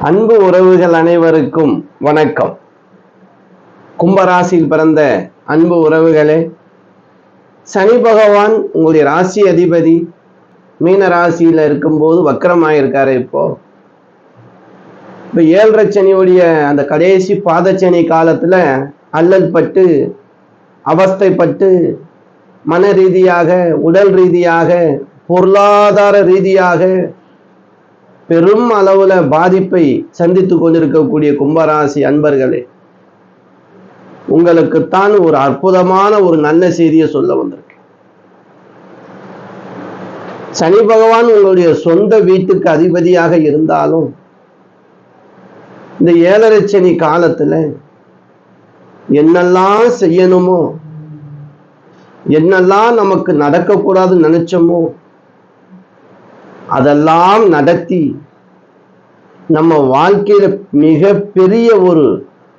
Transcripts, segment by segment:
அன்பு உறவுகள் அனைவருக்கும் வணக்கம். கும்பராசியில் பிறந்த அன்பு உறவுகளே, சனி பகவான் உங்களுடைய ராசி அதிபதி மீன ராசியில இருக்கும்போது வக்கரமாயிருக்காரு. இப்போ 7.5 சனியுடைய அந்த கடைசி பாதச்சனி காலத்துல அல்லல் பட்டு அவஸ்தைப்பட்டு மன ரீதியாக, உடல் ரீதியாக, பொருளாதார ரீதியாக பெரும் அளவுல பாதிப்பை சந்தித்து கொண்டிருக்கக்கூடிய கும்பராசி அன்பர்களே, உங்களுக்குத்தான் ஒரு அற்புதமான ஒரு நல்ல செய்தியை சொல்ல வந்திருக்கேன். சனி பகவான் உங்களுடைய சொந்த வீட்டுக்கு அதிபதியாக இருந்தாலும் இந்த 7.5 சனி காலத்துல என்னெல்லாம் செய்யணுமோ, என்னெல்லாம் நமக்கு நடக்கக்கூடாதுன்னு நினைச்சோமோ அதெல்லாம் நடத்தி நம்ம வாழ்க்கையில மிக பெரிய ஒரு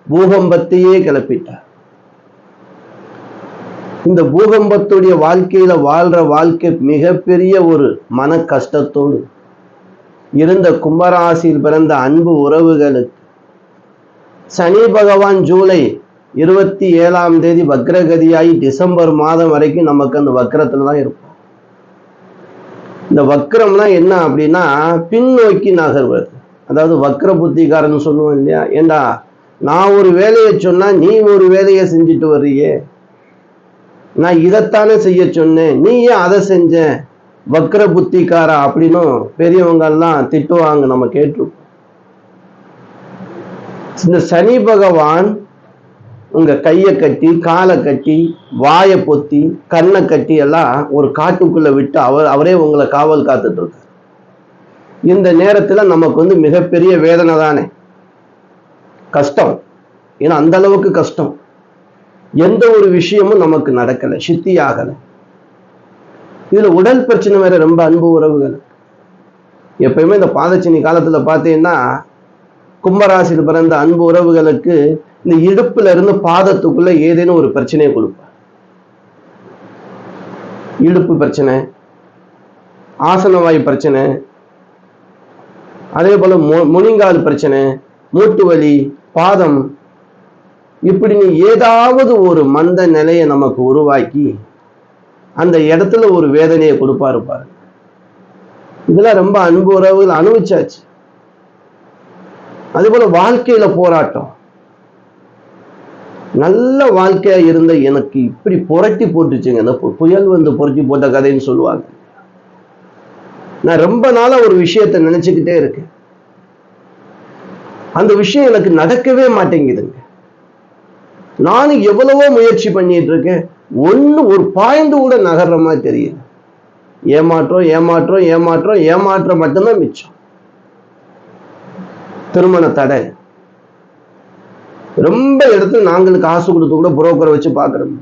பூகம்பத்தையே கிளப்பிட்டார். இந்த பூகம்பத்துடைய வாழ்க்கையில வாழ்ற வாழ்க்கை மிகப்பெரிய ஒரு மன கஷ்டத்தோடு இருந்த கும்பராசியில் பிறந்த அன்பு உறவுகளுக்கு சனி பகவான் ஜூலை 27ஆம் தேதி வக்ரகதியாகி டிசம்பர் மாதம் வரைக்கும் நமக்கு அந்த வக்ரத்துல தான் இருக்கும். இந்த வக்ரம்னா என்ன அப்படின்னா பின்னோக்கி நகர்வது. அதாவது வக்ர புத்திகாரன்னு சொல்லுவோம் இல்லையா? ஏண்டா நான் ஒரு வேலையை சொன்னா நீ ஒரு வேலையை செஞ்சுட்டு வர்றியே, நான் இதைத்தானே செய்ய சொன்னேன், நீ ஏன் அதை செஞ்ச, வக்ர புத்திகாரா அப்படின்னும் பெரியவங்க எல்லாம் திட்டுவாங்க, நம்ம கேட்டிருப்போம். இந்த சனி பகவான் உங்க கையை கட்டி, காலை கட்டி, வாயை பொத்தி, கண்ணை கட்டி எல்லாம் ஒரு காட்டுக்குள்ள விட்டு அவரே உங்களை காவல் காத்துட்டு இருக்கார். இந்த நேரத்துல நமக்கு மிகப்பெரிய வேதனை தானே, கஷ்டம். ஏன்னா அந்த அளவுக்கு கஷ்டம். எந்த ஒரு விஷயமும் நமக்கு நடக்கல, சித்தி ஆகல. இதுல உடல் பிரச்சனை வேற ரொம்ப அன்பு உறவுகள். எப்பயுமே இந்த பாதச்சனி காலத்துல பார்த்தீங்கன்னா கும்பராசியில் பிறந்த அன்பு உறவுகளுக்கு இந்த இடுப்புல இருந்து பாதத்துக்குள்ள ஏதேனும் ஒரு பிரச்சனையை கொடுப்பார். இடுப்பு பிரச்சனை, ஆசனவாயு பிரச்சனை, அதே போல முனிங்கால் பிரச்சனை, மூட்டு வலி, பாதம், இப்படி ஏதாவது ஒரு மந்த நிலையை நமக்கு உருவாக்கி அந்த இடத்துல ஒரு வேதனையை கொடுப்பாரு பாருங்க. இதெல்லாம் ரொம்ப அன்பு உறவுகள் அனுபவிச்சாச்சு. அதே போல வாழ்க்கையில போராட்டம். நல்ல வாழ்க்கையா இருந்த எனக்கு இப்படி புரட்டி போட்டுச்சுங்க, இந்த புயல் புரட்டி போட்ட கதைன்னு சொல்லுவாங்க. நான் ரொம்ப நாளா ஒரு விஷயத்தை நினைச்சுக்கிட்டே இருக்கேன். அந்த விஷயம் எனக்கு நடக்கவே மாட்டேங்குதுங்க. நானும் எவ்வளவோ முயற்சி பண்ணிட்டு இருக்கேன், ஒரு பாய்ந்து கூட நகர்ற மாதிரி தெரியல. ஏமாற்றம் ஏமாற்றம் ஏமாற்றம் ஏமாற்றம் மட்டும்தான் மிச்சம். திருமண தடை. ரொம்ப இடத்துல நாங்கள் காசு கொடுத்து கூட புரோக்கரை வச்சு பார்க்குறோம்.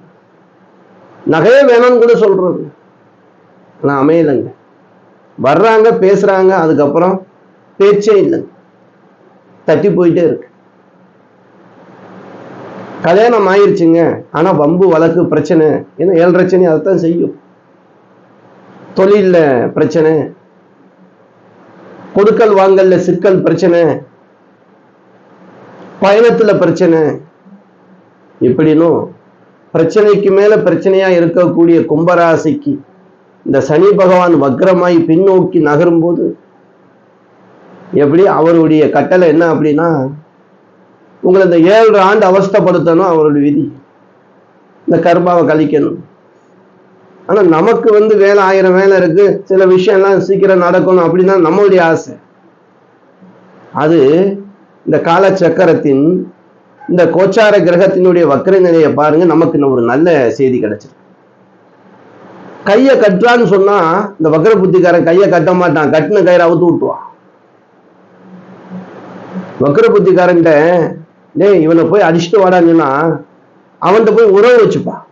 நகையே வேணாம்னு கூட சொல்றது, ஆனால் அமையலைங்க. வர்றாங்க, பேசுறாங்க, அதுக்கப்புறம் பேச்சே இல்லைங்க, தட்டி போயிட்டே இருக்கு. கல்யாணம் ஆயிடுச்சுங்க, ஆனா வம்பு வழக்கு பிரச்சனை. ஏன்னா 7.5 சனி அதைத்தான் செய்யும். தொழில்ல பிரச்சனை, கொடுக்கல் வாங்கல்ல சிக்கல் பிரச்சனை, பயணத்துல பிரச்சனை, இப்படின்னும் பிரச்சனைக்கு மேல பிரச்சனையா இருக்கக்கூடிய கும்பராசிக்கு இந்த சனி பகவான் வக்ரமாய் பின்னோக்கி நகரும் போது எப்படி அவருடைய கட்டளை என்ன அப்படின்னா, உங்களை இந்த 7 ஆண்டு அவஸ்தைப்படுத்தணும், அவருடைய விதி. இந்த கர்மாவை கழிக்கணும். ஆனா நமக்கு வேலை 1000 வேலை இருக்கு, சில விஷயம்லாம் சீக்கிரம் நடக்கணும் அப்படின்னா நம்மளுடைய ஆசை. அது இந்த கால சக்கரத்தின் இந்த கோச்சார கிரகத்தினுடைய வக்கர நிலையை பாருங்க. நமக்கு ஒரு நல்ல செய்தி கிடைச்சிருக்கு. கையை கட்டுறான்னு சொன்னா இந்த வக்கர புத்திக்காரன் கையை கட்ட மாட்டான், கட்டின கயிறை அவுத்து விட்டுவான். வக்கர புத்திக்காரன் டேய் இவனை போய் அடிச்சுட்டு வாடாங்கன்னா அவன்கிட்ட போய் உறவு வச்சுப்பான்.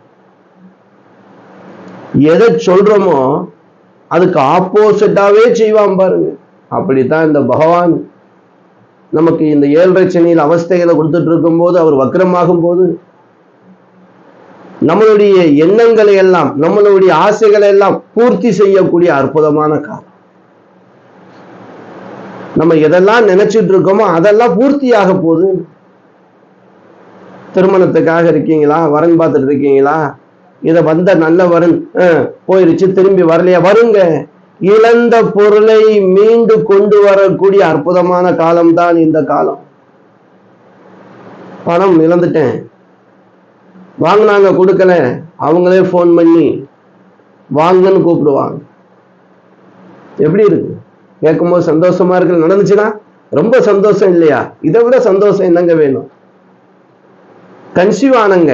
எதை சொல்றோமோ அதுக்கு ஆப்போசிட்டாவே செய்வான் பாருங்க. அப்படித்தான் இந்த பகவான் நமக்கு இந்த 7.5 சனியில் அவஸ்தைகளை கொடுத்துட்டு இருக்கும் போது, அவர் வக்ரமாகும் போது நம்மளுடைய எண்ணங்களை எல்லாம், நம்மளுடைய ஆசைகளை எல்லாம் பூர்த்தி செய்யக்கூடிய அற்புதமான காலம். நம்ம எதெல்லாம் நினைச்சிட்டு இருக்கோமோ அதெல்லாம் பூர்த்தியாக போகுது. திருமணத்துக்காக இருக்கீங்களா, வரன் பார்த்துட்டு இருக்கீங்களா, இத வந்த நல்ல வரன் போயிருச்சு, திரும்பி வரலையா, வருங்க. இழந்த பொருளை மீண்டு கொண்டு வரக்கூடிய அற்புதமான காலம்தான் இந்த காலம். பணம் இழந்துட்டேன், வாங்கினாங்க கொடுக்கல, அவங்களே போன் பண்ணி வாங்கன்னு கூப்பிடுவாங்க. எப்படி இருக்கு? கேட்கும்போது சந்தோஷமா இருக்கு. நடந்துச்சுன்னா ரொம்ப சந்தோஷம் இல்லையா? இதை விட சந்தோஷம் என்னங்க வேணும்? கன்சீவ் ஆனங்க,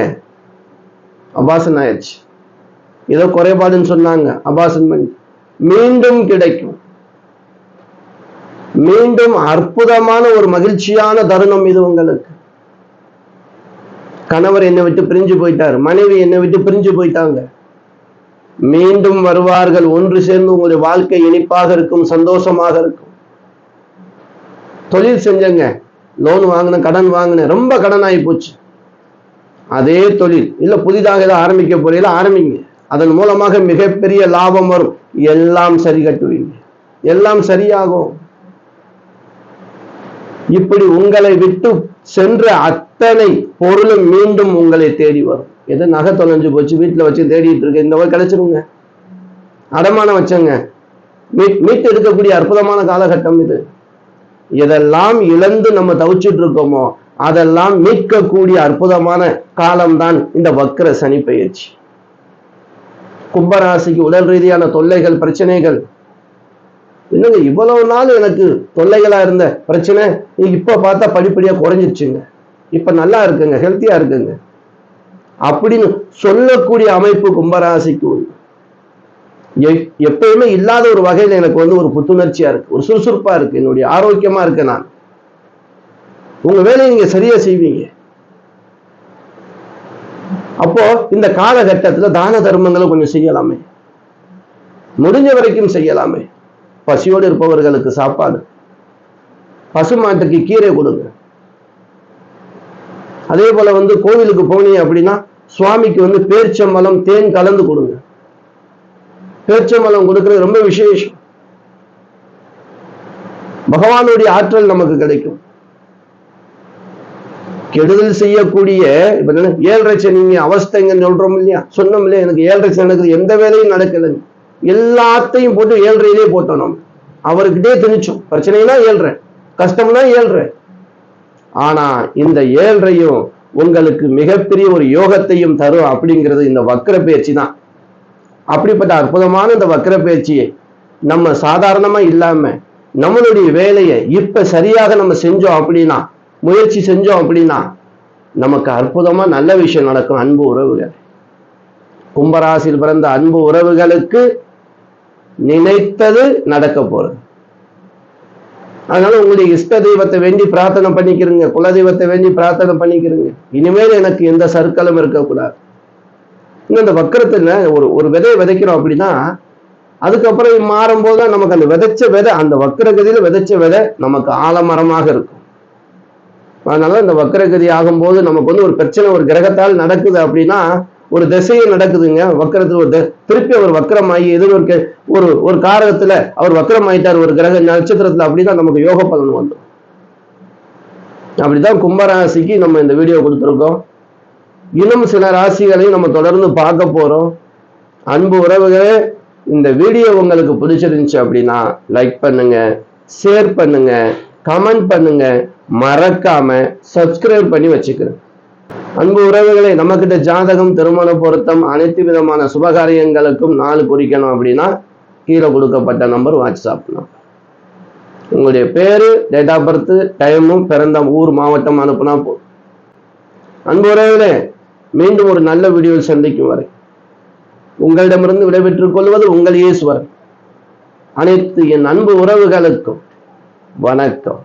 அபாசன் ஆயிடுச்சு, ஏதோ குறைபாடுன்னு சொன்னாங்க, அபாசன் பண்ணி மீண்டும் கிடைக்கும். மீண்டும் அற்புதமான ஒரு மகிழ்ச்சியான தருணம் இது உங்களுக்கு. கணவர் என்னை விட்டு பிரிஞ்சு போயிட்டார், மனைவி என்னை விட்டு பிரிஞ்சு போயிட்டாங்க, மீண்டும் வருவார்கள், ஒன்று சேர்ந்து உங்களுடைய வாழ்க்கை இனிப்பாக இருக்கும், சந்தோஷமாக இருக்கும். தொழில் செஞ்சங்க, லோன் வாங்கின, கடன் வாங்கின, ரொம்ப கடன் ஆகி போச்சு, அதே தொழில் இல்ல புதிதாக ஏதாவது ஆரம்பிக்க போறீங்களா, ஆரம்பிங்க, அதன் மூலமாக மிகப்பெரிய லாபம் வரும், எல்லாம் சரி கட்டுவீங்க, எல்லாம் சரியாகும். இப்படி உங்களை விட்டு சென்ற அத்தனை பொருளும் மீண்டும் உங்களை தேடி வரும். எது நகை தொலைஞ்சு போச்சு, வீட்டுல வச்சு தேடிட்டு இருக்கு, இந்த வகை கிடைச்சிருங்க. அடமானம் வச்சங்க, மீட்டு எடுக்கக்கூடிய அற்புதமான காலகட்டம் இது. எதெல்லாம் இழந்து நம்ம தவிச்சிட்டு இருக்கோமோ அதெல்லாம் மீட்கக்கூடிய அற்புதமான காலம்தான் இந்த வக்ர சனி பயிற்சி. கும்பராசிக்கு உடல் ரீதியான தொல்லைகள், பிரச்சனைகள், என்னங்க இவ்வளவு நாள் எனக்கு தொல்லைகளா இருந்த பிரச்சனை இப்ப பார்த்தா படிப்படியா குறைஞ்சிருச்சுங்க, இப்ப நல்லா இருக்குங்க, ஹெல்த்தியா இருக்குங்க அப்படின்னு சொல்லக்கூடிய அமைப்பு கும்பராசிக்கு எப்பயுமே இல்லாத ஒரு வகையில் எனக்கு ஒரு புத்துணர்ச்சியா இருக்கு, ஒரு சுறுசுறுப்பா இருக்கு, என்னுடைய ஆரோக்கியமா இருக்கு. நான் உங்க வேலையை நீங்க சரியா செய்வீங்க. அப்போ இந்த காலகட்டத்தில் தான தர்மங்களை கொஞ்சம் செய்யலாமே, முடிஞ்ச வரைக்கும் செய்யலாமே. பசியோடு இருப்பவர்களுக்கு சாப்பாடு, பசுமாட்டுக்கு கீரை கொடுங்க. அதே போல கோவிலுக்கு போனீங்க அப்படின்னா சுவாமிக்கு பேர்ச்சம்பழம் தேன் கலந்து கொடுங்க. பேர்ச்சம்பழம் கொடுக்கிறது ரொம்ப விசேஷம். பகவானுடைய ஆற்றல் நமக்கு கிடைக்கும். கெடுதல் செய்யக்கூடிய ஏழரை சனி அவஸ்தைங்கன்னு சொல்றோம் இல்லையா, சொன்னோம் இல்லையா, எனக்கு ஏழரை சனி நடக்குது, எந்த வேலையும் நடக்கல, எல்லாத்தையும் போட்டு ஏழரையிலே போட்டோம். நம்ம அவர்கிட்டே திணிச்சோம், பிரச்சனைனா ஏழரை, கஷ்டம்னா ஏழரை. ஆனா இந்த ஏழரையும் உங்களுக்கு மிகப்பெரிய ஒரு யோகத்தையும் தரும் அப்படிங்கிறது இந்த வக்ர பயிற்சி தான். அப்படிப்பட்ட அற்புதமான இந்த வக்ர பயிற்சியை நம்ம சாதாரணமா இல்லாம நம்மளுடைய வேலையை இப்ப சரியாக நம்ம செஞ்சோம் அப்படின்னா, முயற்சி செஞ்சோம் அப்படின்னா நமக்கு அற்புதமா நல்ல விஷயம் நடக்கும். அன்பு உறவுகள், கும்பராசியில் பிறந்த அன்பு உறவுகளுக்கு நினைத்தது நடக்க போறது. அதனால உங்களுடைய இஷ்ட தெய்வத்தை வேண்டி பிரார்த்தனை பண்ணிக்கிறீங்க, குலதெய்வத்தை வேண்டி பிரார்த்தனை பண்ணிக்கிறீங்க. இனிமேல் எனக்கு எந்த சர்க்கலும் இருக்கக்கூடாது. இன்னும் இந்த வக்கரத்துல ஒரு விதையை விதைக்கிறோம் அப்படின்னா அதுக்கப்புறம் மாறும்போது நமக்கு அந்த விதைச்ச விதை, அந்த வக்கரகதியில விதைச்ச விதை நமக்கு ஆலமரமாக இருக்கும். அதனால இந்த வக்கரகதி ஆகும்போது நமக்கு ஒரு பிரச்சனை ஒரு கிரகத்தால் நடக்குது அப்படின்னா, ஒரு திசையை நடக்குதுங்க வக்கரத்துல, ஒரு திருப்பி அவர் வக்கரமாகி எதிர்க்க ஒரு காரகத்துல அவர் வக்கரமாயிட்டார் ஒரு கிரக நட்சத்திரத்துல அப்படின்னா நமக்கு யோக பலன் வந்துடும். அப்படிதான் கும்பராசிக்கு நம்ம இந்த வீடியோ கொடுத்துருக்கோம். இன்னும் சில ராசிகளையும் நம்ம தொடர்ந்து பார்க்க போறோம். அன்பு உறவுகளே, இந்த வீடியோ உங்களுக்கு பிடிச்சிருந்துச்சு அப்படின்னா லைக் பண்ணுங்க, ஷேர் பண்ணுங்க, கமெண்ட் பண்ணுங்க, மறக்காம சப்ஸ்கிரைப் பண்ணி வச்சுக்கிறேன். அன்பு உறவுகளை, நம்ம கிட்ட ஜாதகம், திருமண பொருத்தம், அனைத்து விதமான சுபகாரியங்களுக்கும் நாள் குறிக்கணும் அப்படின்னா கீழே கொடுக்கப்பட்ட நம்பர் வாட்ஸ்அப் நம்பர். உங்களுடைய பேரு, டேட் ஆஃப் பர்த், டைமும், பிறந்த ஊர், மாவட்டம் அனுப்புனா போதும். அன்பு உறவுகளே, மீண்டும் ஒரு நல்ல வீடியோவில் சந்திக்கும் வரை உங்களிடமிருந்து விடைபெற்றுக் கொள்வது உங்கள் ஈஸ்வரன். அனைத்து என் அன்பு உறவுகளுக்கும் வணக்கம்.